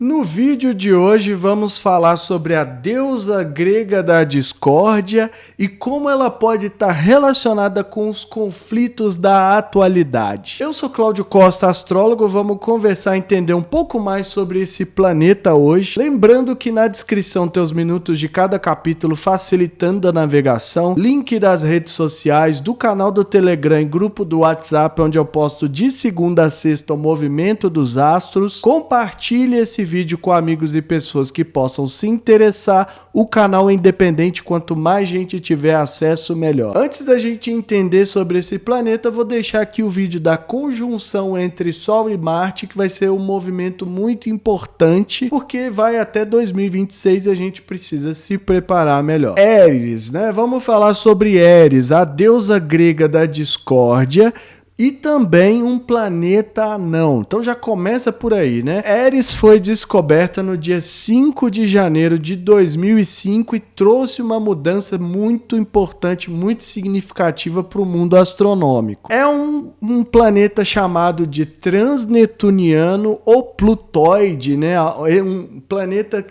No vídeo de hoje vamos falar sobre a deusa grega da discórdia e como ela pode estar relacionada com os conflitos da atualidade. Eu sou Cláudio Costa, astrólogo, vamos conversar e entender um pouco mais sobre esse planeta hoje. Lembrando que na descrição tem os minutos de cada capítulo facilitando a navegação, link das redes sociais, do canal do Telegram e grupo do WhatsApp onde eu posto de segunda a sexta o movimento dos astros. Compartilhe esse vídeo com amigos e pessoas que possam se interessar. O canal é independente, quanto mais gente tiver acesso, melhor. Antes da gente entender sobre esse planeta, vou deixar aqui o vídeo da conjunção entre Sol e Marte, que vai ser um movimento muito importante, porque vai até 2026 e a gente precisa se preparar melhor. Éris, né? Vamos falar sobre Éris, a deusa grega da discórdia, e também um planeta anão. Então já começa por aí, né? Éris foi descoberta no dia 5 de janeiro de 2005 e trouxe uma mudança muito importante, muito significativa para o mundo astronômico. É um planeta chamado de transnetuniano ou plutóide, né? É um planeta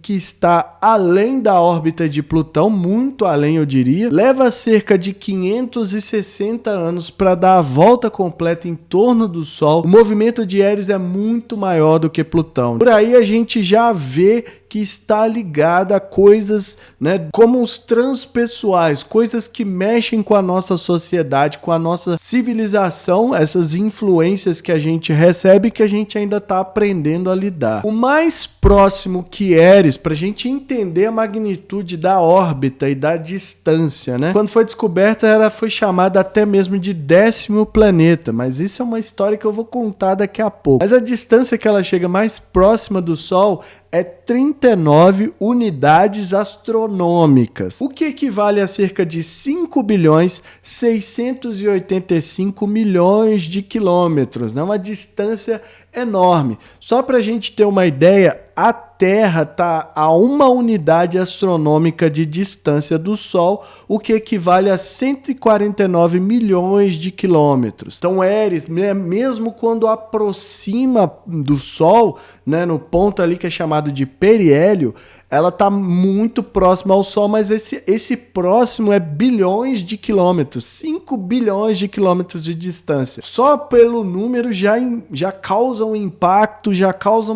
que está além da órbita de Plutão, muito além eu diria, leva cerca de 560 anos para dar a volta completa em torno do Sol. O movimento de Éris é muito maior do que Plutão. Por aí a gente já vê que está ligada a coisas, né, como os transpessoais, coisas que mexem com a nossa sociedade, com a nossa civilização, essas influências que a gente recebe que a gente ainda está aprendendo a lidar. O mais próximo que Éris, para a gente entender a magnitude da órbita e da distância, né? Quando foi descoberta, ela foi chamada até mesmo de 10º planeta, mas isso é uma história que eu vou contar daqui a pouco. Mas a distância que ela chega mais próxima do Sol é 39 unidades astronômicas, o que equivale a cerca de 5 bilhões 685 milhões de quilômetros, né? Uma distância enorme. Só para a gente ter uma ideia, a Terra está a uma unidade astronômica de distância do Sol, o que equivale a 149 milhões de quilômetros. Então, Éris, mesmo quando aproxima do Sol, né, no ponto ali que é chamado de periélio, ela está muito próxima ao Sol, mas esse próximo é bilhões de quilômetros, 5 bilhões de quilômetros de distância. Só pelo número já causa um impacto, já causa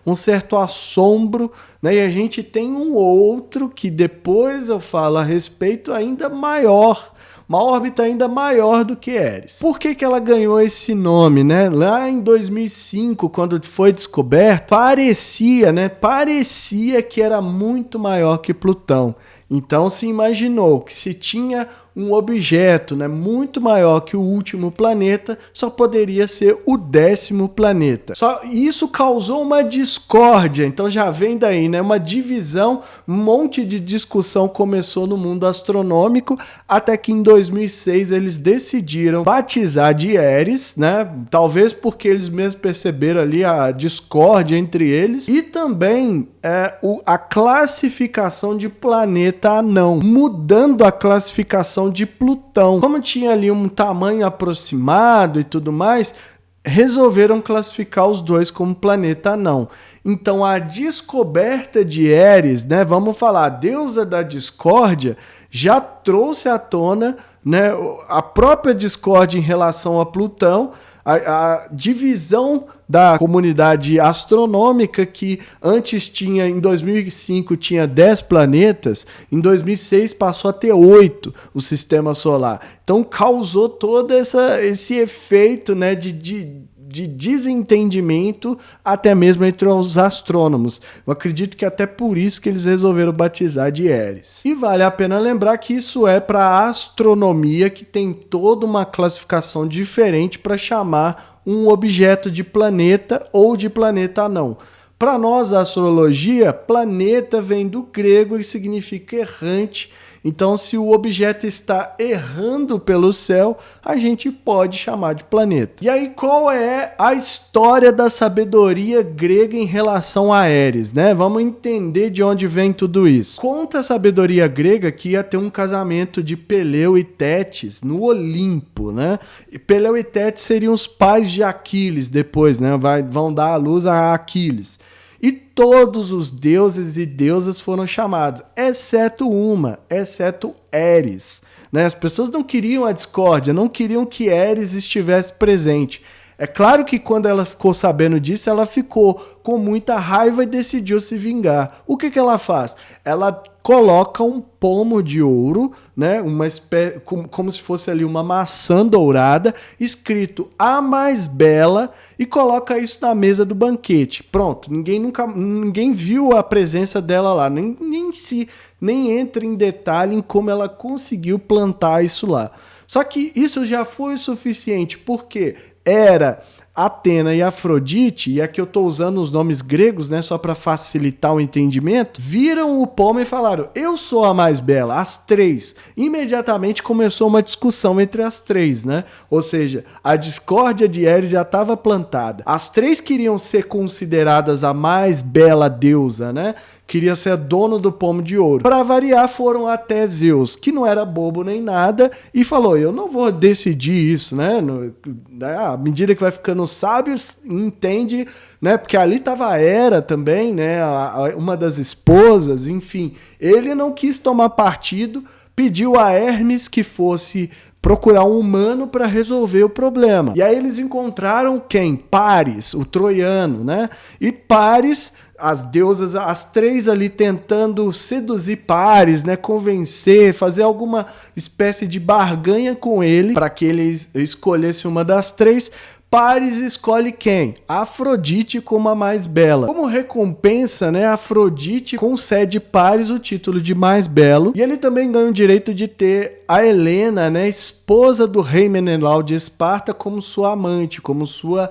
um certo assombro, né? E a gente tem um outro que depois eu falo a respeito ainda maior, uma órbita ainda maior do que Éris. Por que ela ganhou esse nome, né? Lá em 2005, quando foi descoberto, parecia que era muito maior que Plutão. Então se imaginou que se tinha um objeto, né, muito maior que o último planeta, só poderia ser o 10º planeta. Só isso causou uma discórdia, então já vem daí, né, uma divisão, um monte de discussão começou no mundo astronômico, até que em 2006 eles decidiram batizar de Éris, né, talvez porque eles mesmos perceberam ali a discórdia entre eles, e também a classificação de planeta anão, mudando a classificação de Plutão. Como tinha ali um tamanho aproximado e tudo mais, resolveram classificar os dois como planeta anão. Então a descoberta de Éris, né, vamos falar, a deusa da discórdia, já trouxe à tona, né, a própria discórdia em relação a Plutão, a divisão da comunidade astronômica que antes tinha, em 2005 tinha 10 planetas, em 2006 passou a ter 8 o sistema solar. Então causou todo esse efeito, né, de desentendimento até mesmo entre os astrônomos. Eu acredito que até por isso que eles resolveram batizar de Éris. E vale a pena lembrar que isso é para a astronomia, que tem toda uma classificação diferente para chamar um objeto de planeta ou de planeta anão. Para nós, a astrologia, planeta vem do grego e significa errante. Então, se o objeto está errando pelo céu, a gente pode chamar de planeta. E aí, qual é a história da sabedoria grega em relação a Éris, né? Vamos entender de onde vem tudo isso. Conta a sabedoria grega que ia ter um casamento de Peleu e Tétis no Olimpo, né? E Peleu e Tétis seriam os pais de Aquiles depois, né? Vão dar à luz a Aquiles. E todos os deuses e deusas foram chamados, exceto Éris, né? As pessoas não queriam a discórdia, não queriam que Éris estivesse presente. É claro que quando ela ficou sabendo disso, ela ficou com muita raiva e decidiu se vingar. O que ela faz? Ela coloca um pomo de ouro, né, uma espécie, como se fosse ali uma maçã dourada, escrito a mais bela, e coloca isso na mesa do banquete. Pronto, ninguém viu a presença dela lá, nem entra em detalhe em como ela conseguiu plantar isso lá. Só que isso já foi o suficiente, porque Hera, Atena e Afrodite, e aqui eu estou usando os nomes gregos, né, só para facilitar o entendimento, viram o pomo e falaram, eu sou a mais bela, as três. Imediatamente começou uma discussão entre as três, né? Ou seja, a discórdia de Éris já estava plantada. As três queriam ser consideradas a mais bela deusa, né? Queria ser dono do pomo de ouro. Para variar, foram até Zeus, que não era bobo nem nada, e falou, eu não vou decidir isso, né? À medida que vai ficando sábio, entende, né? Porque ali estava a Hera também, né? Uma das esposas, enfim. Ele não quis tomar partido, pediu a Hermes que fosse procurar um humano para resolver o problema. E aí eles encontraram quem? Paris, o troiano, né? E Paris, as deusas, as três ali tentando seduzir Paris, né? Convencer, fazer alguma espécie de barganha com ele para que ele escolhesse uma das três. Paris escolhe quem? Afrodite como a mais bela. Como recompensa, né, Afrodite concede Paris o título de mais belo, e ele também ganha o direito de ter a Helena, né, esposa do rei Menelau de Esparta, como sua amante, como sua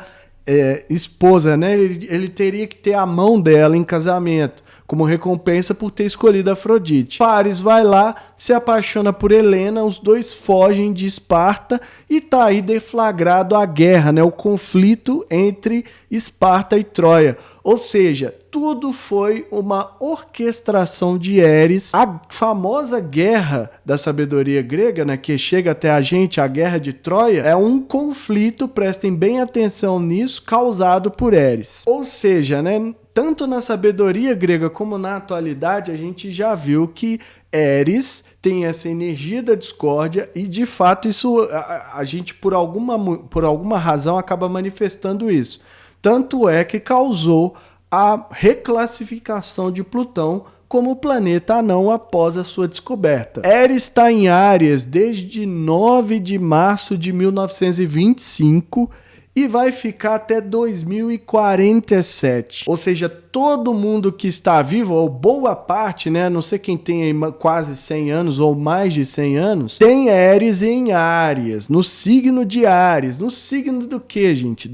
esposa, né? Ele teria que ter a mão dela em casamento, como recompensa por ter escolhido Afrodite. Paris vai lá, se apaixona por Helena, os dois fogem de Esparta e tá aí deflagrado a guerra, né? O conflito entre Esparta e Troia. Ou seja, tudo foi uma orquestração de Éris. A famosa guerra da sabedoria grega, né, que chega até a gente, a guerra de Troia, é um conflito, prestem bem atenção nisso, causado por Éris. Ou seja, né, tanto na sabedoria grega como na atualidade, a gente já viu que Éris tem essa energia da discórdia e, de fato, isso a gente, por alguma razão, acaba manifestando isso. Tanto é que causou a reclassificação de Plutão como planeta anão após a sua descoberta. Éris está em Áries desde 9 de março de 1925 e vai ficar até 2047. Ou seja, todo mundo que está vivo, ou boa parte, né, não sei quem tem aí quase 100 anos ou mais de 100 anos, tem Éris em Áries, no signo de Áries. No signo do quê, gente?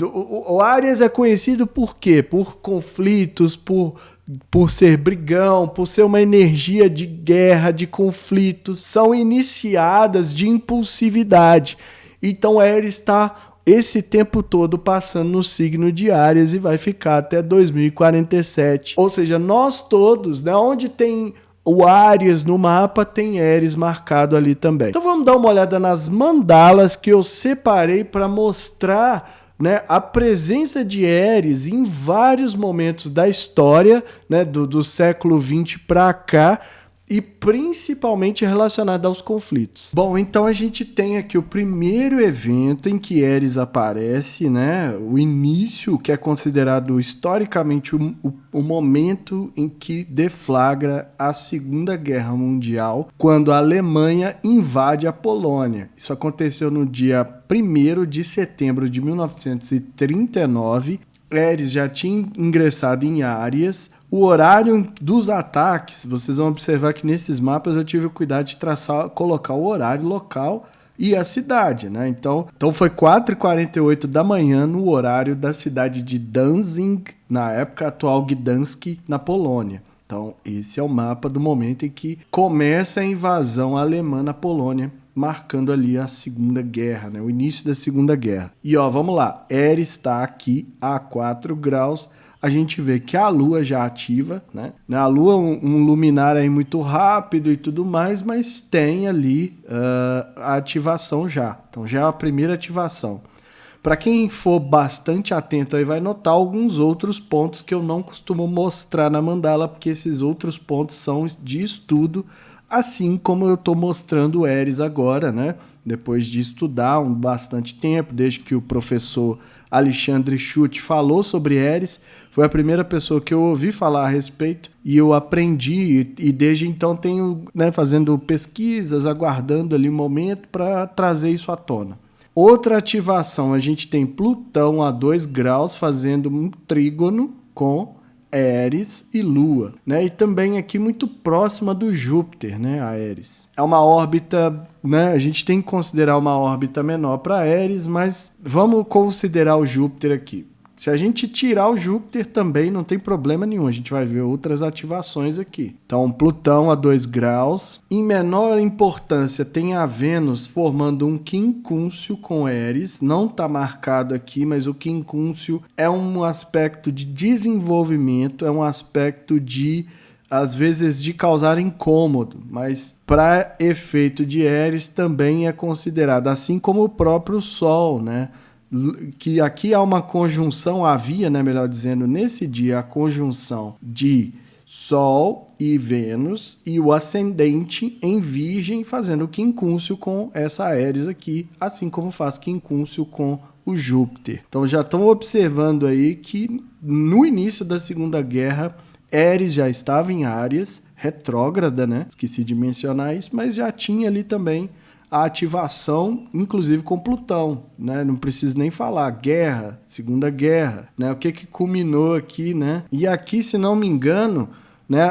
O Áries é conhecido por quê? Por conflitos, por ser brigão, por ser uma energia de guerra, de conflitos. São iniciadas de impulsividade. Então Éris está esse tempo todo passando no signo de Áries e vai ficar até 2047. Ou seja, nós todos, né, onde tem o Áries no mapa, tem Éris marcado ali também. Então vamos dar uma olhada nas mandalas que eu separei para mostrar, né, a presença de Éris em vários momentos da história, né, do século XX para cá, e principalmente relacionada aos conflitos. Bom, então a gente tem aqui o primeiro evento em que Éris aparece, né? O início, que é considerado historicamente o momento em que deflagra a Segunda Guerra Mundial, quando a Alemanha invade a Polônia. Isso aconteceu no dia 1º de setembro de 1939. Éris já tinha ingressado em Áries. O horário dos ataques, vocês vão observar que nesses mapas eu tive o cuidado de colocar o horário local e a cidade, né? Então foi 4h48 da manhã no horário da cidade de Danzig, na época atual Gdansk, na Polônia. Então, esse é o mapa do momento em que começa a invasão alemã na Polônia, marcando ali a Segunda Guerra, né? O início da Segunda Guerra. E ó, vamos lá, Eris está aqui a 4 graus, a gente vê que a Lua já ativa, né? A Lua é um luminar aí muito rápido e tudo mais, mas tem ali a ativação já. Então já é a primeira ativação. Para quem for bastante atento aí vai notar alguns outros pontos que eu não costumo mostrar na mandala, porque esses outros pontos são de estudo, assim como eu estou mostrando o Eris agora, né? Depois de estudar bastante tempo, desde que o professor Alexandre Schutt falou sobre Eris, foi a primeira pessoa que eu ouvi falar a respeito e eu aprendi e desde então tenho, né, fazendo pesquisas, aguardando ali o momento para trazer isso à tona. Outra ativação, a gente tem Plutão a 2 graus fazendo um trígono com Eris e Lua, né? E também aqui muito próxima do Júpiter, né? A Eris. É uma órbita, né? A gente tem que considerar uma órbita menor para Eris, mas vamos considerar o Júpiter aqui. Se a gente tirar o Júpiter também não tem problema nenhum, a gente vai ver outras ativações aqui. Então, Plutão a 2 graus. Em menor importância tem a Vênus formando um quincúncio com Eris. Não está marcado aqui, mas o quincúncio é um aspecto de desenvolvimento, é um aspecto de, às vezes, de causar incômodo, mas para efeito de Eris também é considerado, assim como o próprio Sol, né? Que aqui há uma conjunção, havia, né, melhor dizendo, nesse dia a conjunção de Sol e Vênus e o ascendente em Virgem fazendo quincúncio com essa Eris aqui, assim como faz quincúncio com o Júpiter. Então já estão observando aí que no início da Segunda Guerra Eris já estava em Áries, retrógrada, né? Esqueci de mencionar isso, mas já tinha ali também a ativação, inclusive com Plutão, né? Não preciso nem falar, guerra, Segunda Guerra, né? O que culminou aqui, né? E aqui, se não me engano, né,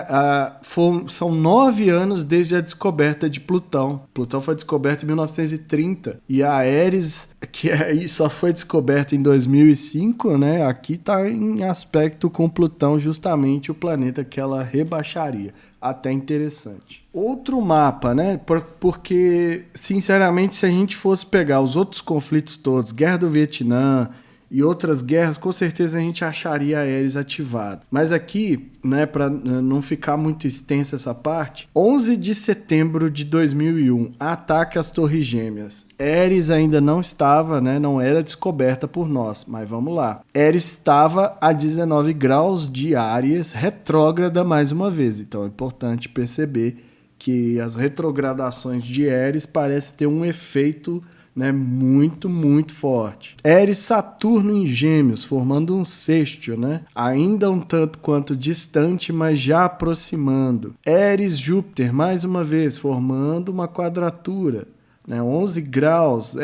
são 9 anos desde a descoberta de Plutão. Plutão foi descoberto em 1930 e a Eris, que aí só foi descoberta em 2005, né? Aqui está em aspecto com Plutão, justamente o planeta que ela rebaixaria. Até interessante. Outro mapa, né? Porque, sinceramente, se a gente fosse pegar os outros conflitos todos, Guerra do Vietnã e outras guerras, com certeza a gente acharia a Eris ativada. Mas aqui, né, para não ficar muito extensa essa parte, 11 de setembro de 2001, ataque às Torres Gêmeas. Eris ainda não estava, né, não era descoberta por nós, mas vamos lá. Eris estava a 19 graus de Áries, retrógrada mais uma vez. Então é importante perceber que as retrogradações de Eris parecem ter um efeito, né, muito, muito forte. Eris Saturno em Gêmeos, formando um sextil, né? Ainda um tanto quanto distante, mas já aproximando. Eris Júpiter, mais uma vez, formando uma quadratura, né? 11 graus,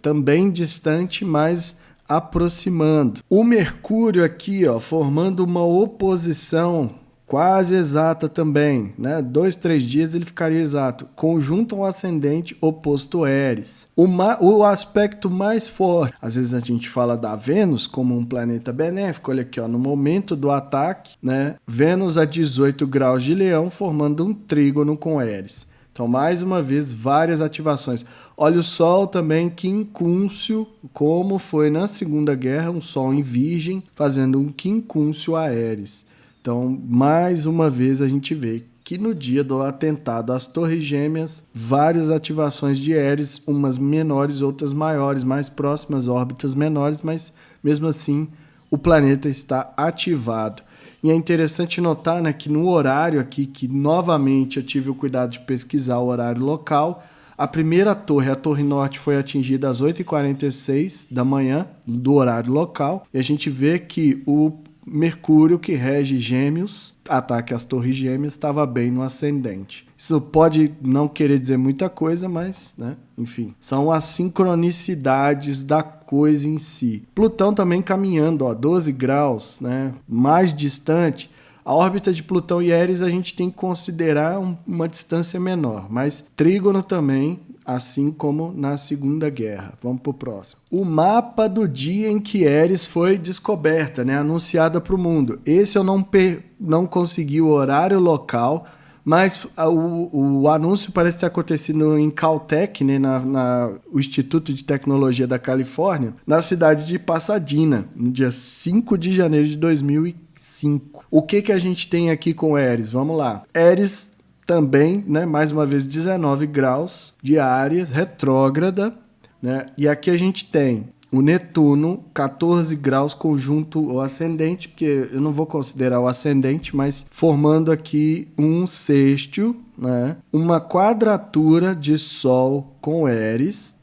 também distante, mas aproximando. O Mercúrio aqui, ó, formando uma oposição quase exata também, né? 2, 3 dias ele ficaria exato. Conjunto ao ascendente oposto Eris. O aspecto mais forte, às vezes a gente fala da Vênus como um planeta benéfico. Olha aqui, ó, no momento do ataque, né? Vênus a 18 graus de Leão formando um trígono com Eris. Então, mais uma vez, várias ativações. Olha o Sol também, quincúncio, como foi na Segunda Guerra, um Sol em Virgem, fazendo um quincúncio a Eris. Então, mais uma vez a gente vê que no dia do atentado às Torres Gêmeas, várias ativações de Eris, umas menores, outras maiores, mais próximas, órbitas menores, mas mesmo assim o planeta está ativado. E é interessante notar, né, que no horário aqui, que novamente eu tive o cuidado de pesquisar o horário local, a primeira torre, a Torre Norte, foi atingida às 8h46 da manhã, do horário local, e a gente vê que o Mercúrio, que rege Gêmeos, ataque às Torres Gêmeas, estava bem no ascendente. Isso pode não querer dizer muita coisa, mas, né, enfim, são as sincronicidades da coisa em si. Plutão também caminhando, ó, 12 graus, né, mais distante. A órbita de Plutão e Eris a gente tem que considerar uma distância menor, mas trígono também assim como na Segunda Guerra. Vamos pro próximo. O mapa do dia em que Eris foi descoberta, né? Anunciada para o mundo. Esse eu não consegui o horário local, mas o anúncio parece ter acontecido em Caltech, né, o Instituto de Tecnologia da Califórnia, na cidade de Pasadena, no dia 5 de janeiro de 2005. O que a gente tem aqui com Eris? Vamos lá. Eris também, né, mais uma vez, 19 graus de Áries, retrógrada, né, e aqui a gente tem o Netuno, 14 graus, conjunto ou ascendente, porque eu não vou considerar o ascendente, mas formando aqui um sextil, né? Uma quadratura de Sol com Eris,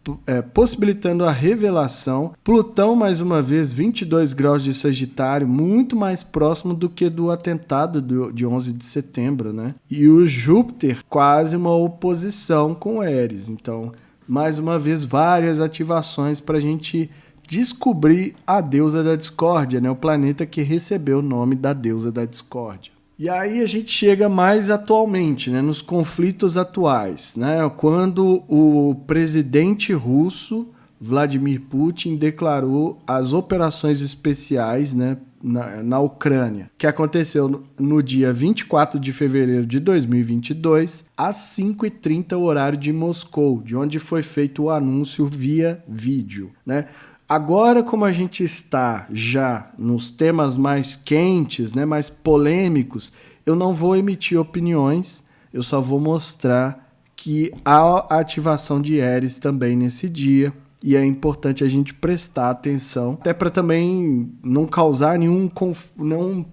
possibilitando a revelação. Plutão, mais uma vez, 22 graus de Sagitário, muito mais próximo do que do atentado de 11 de setembro, né? E o Júpiter, quase uma oposição com Eris. Então, mais uma vez, várias ativações para a gente descobrir a deusa da discórdia, né? O planeta que recebeu o nome da deusa da discórdia. E aí a gente chega mais atualmente, né? Nos conflitos atuais, né? Quando o presidente russo, Vladimir Putin, declarou as operações especiais, né, na Ucrânia, que aconteceu no dia 24 de fevereiro de 2022, às 5h30, horário de Moscou, de onde foi feito o anúncio via vídeo, né? Agora, como a gente está já nos temas mais quentes, né, mais polêmicos, eu não vou emitir opiniões, eu só vou mostrar que há ativação de Eris também nesse dia. E é importante a gente prestar atenção, até para também não causar nenhum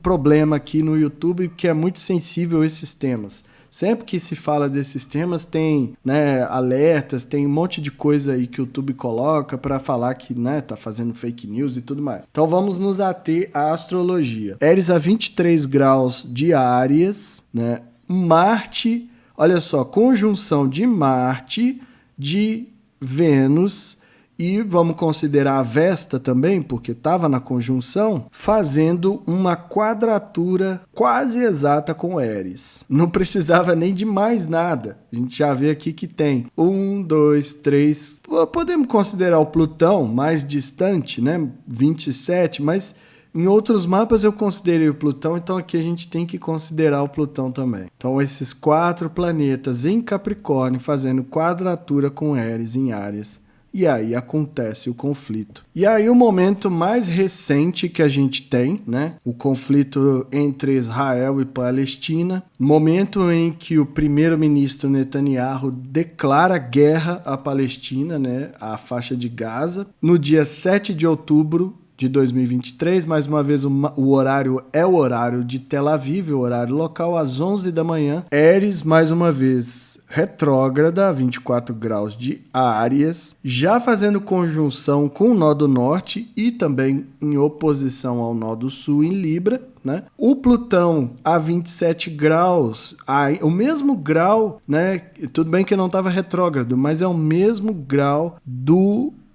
problema aqui no YouTube, que é muito sensível a esses temas. Sempre que se fala desses temas, tem, né, alertas, tem um monte de coisa aí que o YouTube coloca para falar que, né, tá fazendo fake news e tudo mais. Então vamos nos ater à astrologia. Eris a 23 graus de Áries, né? Marte, olha só, conjunção de Marte, de Vênus, e vamos considerar a Vesta também, porque estava na conjunção, fazendo uma quadratura quase exata com Eris. Não precisava nem de mais nada. A gente já vê aqui que tem 1, 2, 3... Podemos considerar o Plutão mais distante, né? 27, mas em outros mapas eu considerei o Plutão, então aqui a gente tem que considerar o Plutão também. Então esses 4 planetas em Capricórnio fazendo quadratura com Eris em Áries. E aí acontece o conflito. E aí o momento mais recente que a gente tem, né? O conflito entre Israel e Palestina. Momento em que o primeiro-ministro Netanyahu declara guerra à Palestina, né? À faixa de Gaza. No dia 7 de outubro de 2023, mais uma vez o horário é o horário de Tel Aviv, o horário local, às 11 da manhã. Eris, mais uma vez, retrógrada, 24 graus de Áries, já fazendo conjunção com o nó do norte e também em oposição ao nó do sul em Libra, né? O Plutão a 27 graus, o mesmo grau, né? Tudo bem que não estava retrógrado, mas é o mesmo grau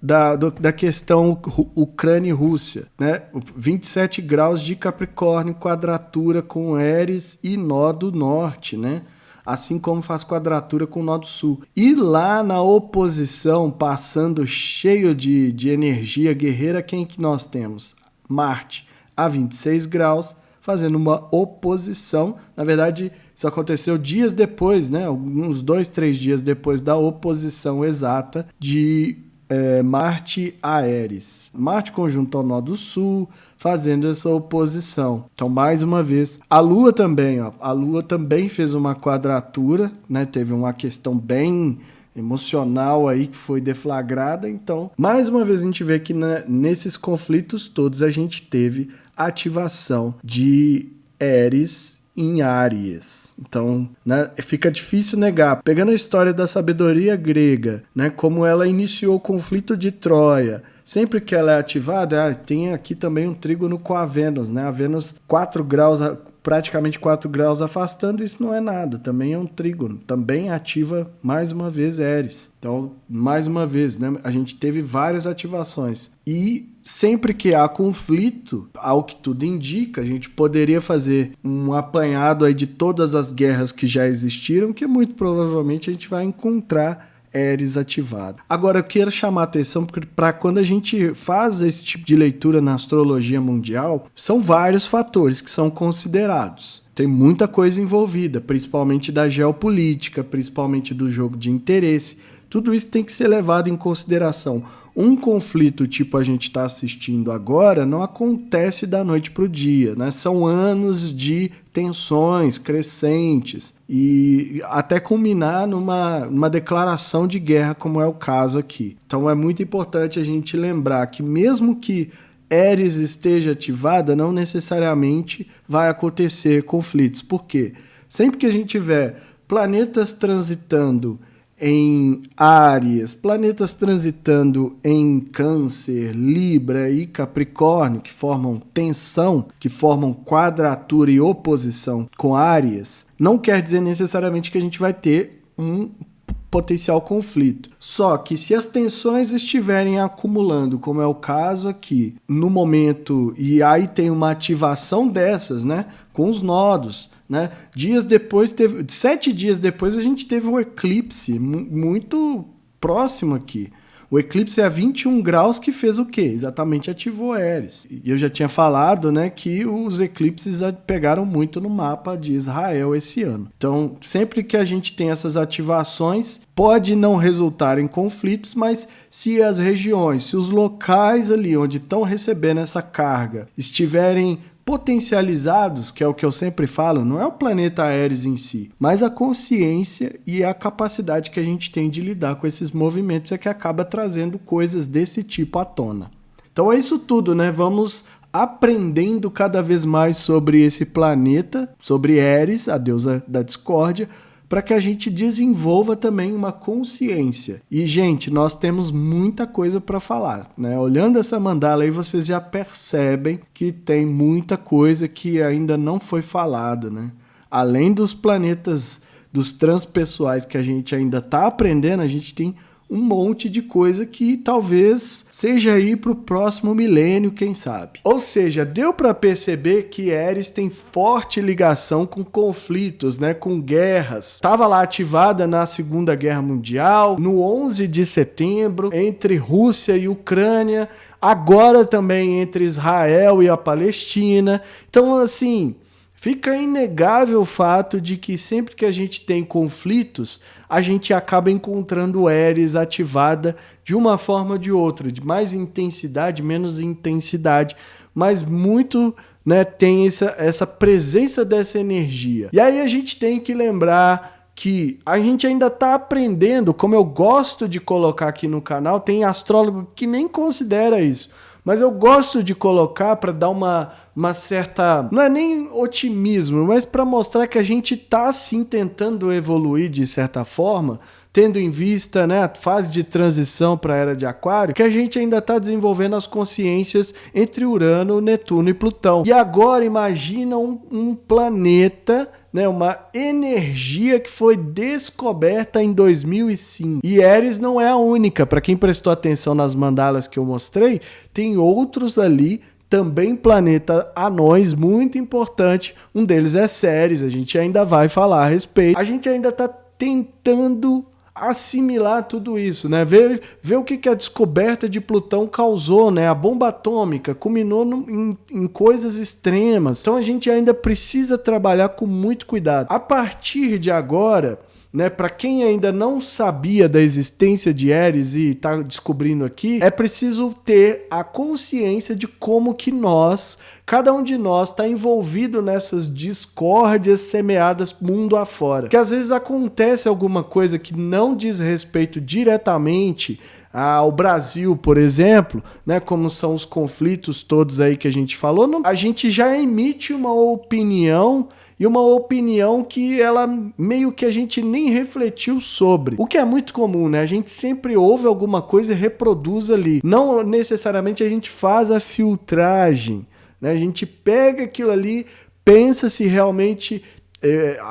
da questão Ucrânia e Rússia, né? 27 graus de Capricórnio, quadratura com Eris e nó do norte, né? Assim como faz quadratura com o nó do sul. E lá na oposição, passando cheio de energia guerreira, quem que nós temos? Marte a 26 graus, fazendo uma oposição. Na verdade, isso aconteceu dias depois, né? Uns 2, 3 dias depois da oposição exata de Marte a Eris. Marte conjunto ao nó do sul, fazendo essa oposição. Então, mais uma vez, a Lua também, ó, a Lua também fez uma quadratura, né? Teve uma questão bem emocional aí que foi deflagrada. Então, mais uma vez a gente vê que nesses conflitos todos a gente teve ativação de Eris em Áries. Então, né, fica difícil negar. Pegando a história da sabedoria grega, né, como ela iniciou o conflito de Troia, sempre que ela é ativada, tem aqui também um trígono com a Vênus, né? A Vênus 4 graus, praticamente 4 graus afastando, isso não é nada, também é um trígono, também ativa mais uma vez Eris. Então, mais uma vez, né, a gente teve várias ativações. E sempre que há conflito, ao que tudo indica, a gente poderia fazer um apanhado aí de todas as guerras que já existiram, que muito provavelmente a gente vai encontrar Ares ativada. Agora, eu quero chamar a atenção para quando a gente faz esse tipo de leitura na astrologia mundial, são vários fatores que são considerados. Tem muita coisa envolvida, principalmente da geopolítica, principalmente do jogo de interesse. Tudo isso tem que ser levado em consideração. Um conflito tipo a gente está assistindo agora não acontece da noite para o dia, né? São anos de tensões crescentes e até culminar numa declaração de guerra, como é o caso aqui. Então é muito importante a gente lembrar que mesmo que Ares esteja ativada, não necessariamente vai acontecer conflitos. Por quê? Sempre que a gente tiver planetas transitando em Áries, planetas transitando em Câncer, Libra e Capricórnio, que formam tensão, que formam quadratura e oposição com Áries, não quer dizer necessariamente que a gente vai ter um potencial conflito. Só que se as tensões estiverem acumulando, como é o caso aqui, no momento, e aí tem uma ativação dessas, né, com os nodos, né? 7 dias depois a gente teve um eclipse muito próximo aqui. O eclipse é a 21 graus que fez o quê? Exatamente ativou Ares. E eu já tinha falado, né, que os eclipses pegaram muito no mapa de Israel esse ano. Então, sempre que a gente tem essas ativações, pode não resultar em conflitos, mas se as regiões, se os locais ali onde estão recebendo essa carga estiverem potencializados, que é o que eu sempre falo, não é o planeta Ares em si, mas a consciência e a capacidade que a gente tem de lidar com esses movimentos é que acaba trazendo coisas desse tipo à tona. Então é isso tudo, né? Vamos aprendendo cada vez mais sobre esse planeta, sobre Ares, a deusa da discórdia, para que a gente desenvolva também uma consciência. E, gente, nós temos muita coisa para falar, né? Olhando essa mandala aí, vocês já percebem que tem muita coisa que ainda não foi falada, né? Além dos planetas, dos transpessoais que a gente ainda está aprendendo, a gente tem um monte de coisa que talvez seja aí para o próximo milênio, quem sabe. Ou seja, deu para perceber que Ares tem forte ligação com conflitos, né, com guerras. Estava lá ativada na Segunda Guerra Mundial, no 11 de setembro, entre Rússia e Ucrânia, agora também entre Israel e a Palestina. Então, assim, fica inegável o fato de que sempre que a gente tem conflitos, a gente acaba encontrando Ares ativada de uma forma ou de outra, de mais intensidade, menos intensidade, mas muito, né, tem essa presença dessa energia. E aí a gente tem que lembrar que a gente ainda está aprendendo, como eu gosto de colocar aqui no canal, tem astrólogo que nem considera isso. Mas eu gosto de colocar para dar uma certa... Não é nem otimismo, mas para mostrar que a gente está sim tentando evoluir de certa forma, tendo em vista, né, a fase de transição para a Era de Aquário, que a gente ainda está desenvolvendo as consciências entre Urano, Netuno e Plutão. E agora imagina um planeta, né, uma energia que foi descoberta em 2005. E Ares não é a única. Para quem prestou atenção nas mandalas que eu mostrei, tem outros ali, também planeta anões, muito importante. Um deles é Ceres, a gente ainda vai falar a respeito. A gente ainda está tentando assimilar tudo isso, né? Ver o que a descoberta de Plutão causou, né? A bomba atômica culminou em coisas extremas. Então a gente ainda precisa trabalhar com muito cuidado. A partir de agora, né, para quem ainda não sabia da existência de Ares e está descobrindo aqui, é preciso ter a consciência de como que cada um de nós está envolvido nessas discórdias semeadas mundo afora. Que às vezes acontece alguma coisa que não diz respeito diretamente ao Brasil, por exemplo, né, como são os conflitos todos aí que a gente falou, a gente já emite uma opinião, e uma opinião que ela meio que a gente nem refletiu sobre. O que é muito comum, né? A gente sempre ouve alguma coisa e reproduz ali. Não necessariamente a gente faz a filtragem, né? A gente pega aquilo ali, pensa se realmente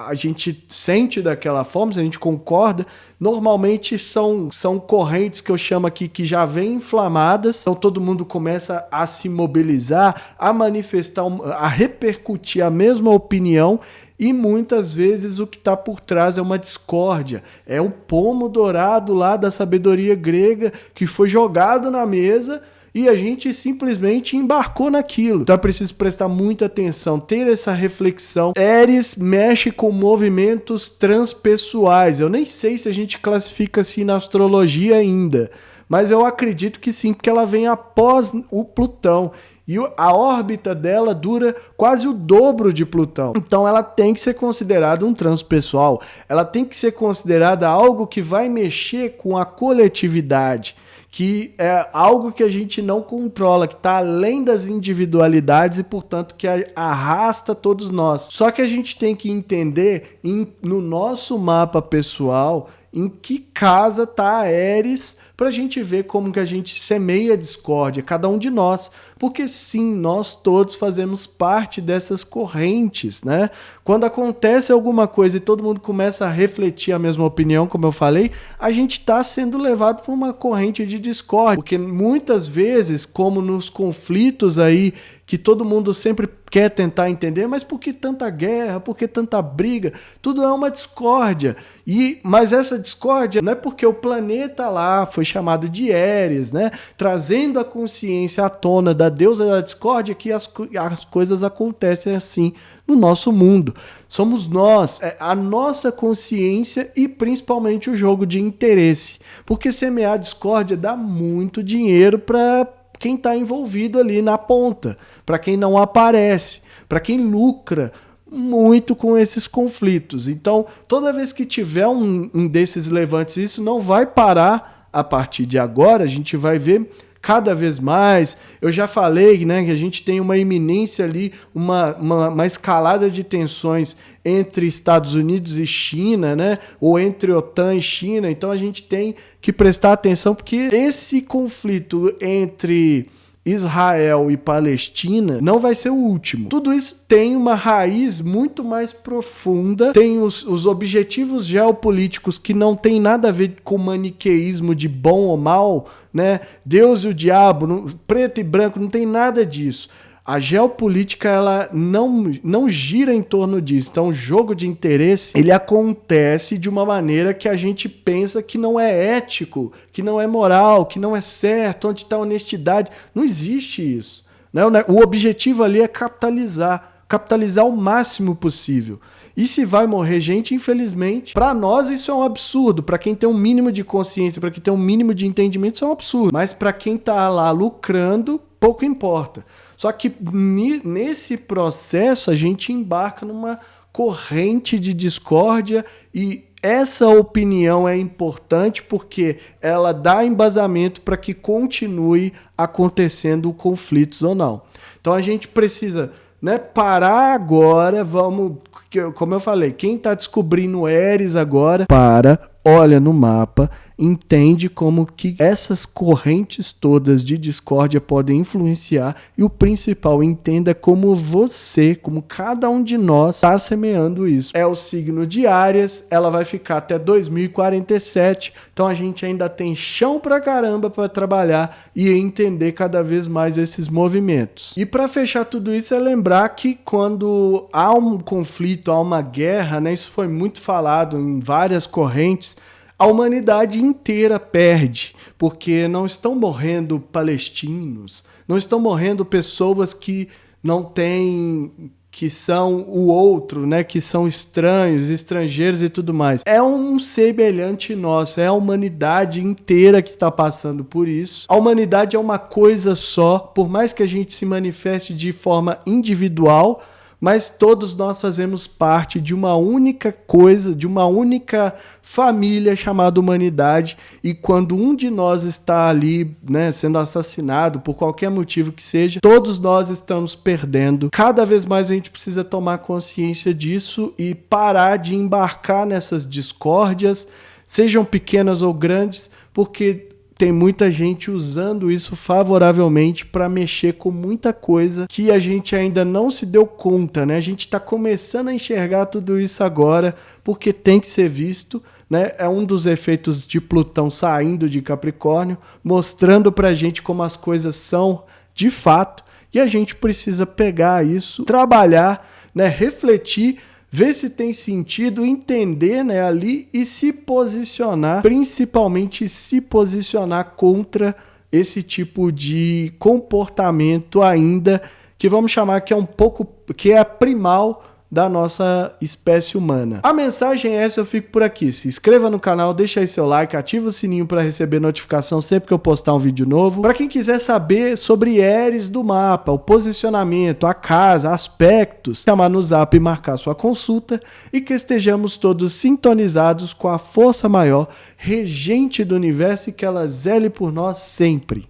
a gente sente daquela forma, se a gente concorda. Normalmente são correntes que eu chamo aqui que já vêm inflamadas, então todo mundo começa a se mobilizar, a manifestar, a repercutir a mesma opinião, e muitas vezes o que está por trás é uma discórdia, é o pomo dourado lá da sabedoria grega que foi jogado na mesa e a gente simplesmente embarcou naquilo. Então é preciso prestar muita atenção, ter essa reflexão. Eris mexe com movimentos transpessoais. Eu nem sei se a gente classifica assim na astrologia ainda, mas eu acredito que sim, porque ela vem após o Plutão. E a órbita dela dura quase o dobro de Plutão. Então ela tem que ser considerada um transpessoal. Ela tem que ser considerada algo que vai mexer com a coletividade, que é algo que a gente não controla, que está além das individualidades e, portanto, que arrasta todos nós. Só que a gente tem que entender no nosso mapa pessoal em que casa está a Eris, para a gente ver como que a gente semeia a discórdia, cada um de nós. Porque sim, nós todos fazemos parte dessas correntes, né? Quando acontece alguma coisa e todo mundo começa a refletir a mesma opinião, como eu falei, a gente está sendo levado por uma corrente de discórdia. Porque muitas vezes, como nos conflitos aí, que todo mundo sempre quer tentar entender, mas por que tanta guerra, por que tanta briga? Tudo é uma discórdia. Mas essa discórdia não é porque o planeta lá foi chamado de Eris, né? Trazendo a consciência à tona da deusa da discórdia, que as coisas acontecem assim no nosso mundo. Somos nós, a nossa consciência e principalmente o jogo de interesse. Porque semear discórdia dá muito dinheiro para quem está envolvido ali na ponta, para quem não aparece, para quem lucra muito com esses conflitos. Então, toda vez que tiver um desses levantes, isso não vai parar a partir de agora, a gente vai ver cada vez mais. Eu já falei, né, que a gente tem uma iminência ali, uma escalada de tensões entre Estados Unidos e China, né, ou entre OTAN e China. Então a gente tem que prestar atenção, porque esse conflito entre Israel e Palestina não vai ser o último. Tudo isso tem uma raiz muito mais profunda, tem os objetivos geopolíticos que não tem nada a ver com maniqueísmo de bom ou mal, né? Deus e o diabo, preto e branco, não tem nada disso. A geopolítica, ela não gira em torno disso. Então, o jogo de interesse, ele acontece de uma maneira que a gente pensa que não é ético, que não é moral, que não é certo, onde está a honestidade. Não existe isso, né? O objetivo ali é capitalizar o máximo possível. E se vai morrer gente, infelizmente, para nós isso é um absurdo. Para quem tem um mínimo de consciência, para quem tem um mínimo de entendimento, isso é um absurdo. Mas para quem está lá lucrando, pouco importa. Só que nesse processo a gente embarca numa corrente de discórdia e essa opinião é importante porque ela dá embasamento para que continue acontecendo conflitos ou não. Então a gente precisa, né, parar agora, como eu falei, quem está descobrindo Eris agora, olha no mapa, entende como que essas correntes todas de discórdia podem influenciar e o principal, entenda como você, como cada um de nós está semeando isso. É o signo de Áries, ela vai ficar até 2047, então a gente ainda tem chão pra caramba para trabalhar e entender cada vez mais esses movimentos. E para fechar tudo isso é lembrar que quando há um conflito, há uma guerra, né, isso foi muito falado em várias correntes, a humanidade inteira perde, porque não estão morrendo palestinos, não estão morrendo pessoas que não têm, que são o outro, né, que são estranhos, estrangeiros e tudo mais. É um semelhante nosso, é a humanidade inteira que está passando por isso. A humanidade é uma coisa só, por mais que a gente se manifeste de forma individual, mas todos nós fazemos parte de uma única coisa, de uma única família chamada humanidade, e quando um de nós está ali, né, sendo assassinado por qualquer motivo que seja, todos nós estamos perdendo. Cada vez mais a gente precisa tomar consciência disso e parar de embarcar nessas discórdias, sejam pequenas ou grandes, porque tem muita gente usando isso favoravelmente para mexer com muita coisa que a gente ainda não se deu conta, né? A gente está começando a enxergar tudo isso agora porque tem que ser visto, né? É um dos efeitos de Plutão saindo de Capricórnio, mostrando para a gente como as coisas são de fato, e a gente precisa pegar isso, trabalhar, né? Refletir, ver se tem sentido, entender, né, ali e se posicionar, principalmente se posicionar contra esse tipo de comportamento ainda que vamos chamar que é um pouco, que é primal da nossa espécie humana. A mensagem é essa, eu fico por aqui. Se inscreva no canal, deixa aí seu like, ativa o sininho para receber notificação sempre que eu postar um vídeo novo. Para quem quiser saber sobre Eris do mapa, o posicionamento, a casa, aspectos, chamar no zap e marcar sua consulta e que estejamos todos sintonizados com a força maior, regente do universo e que ela zele por nós sempre.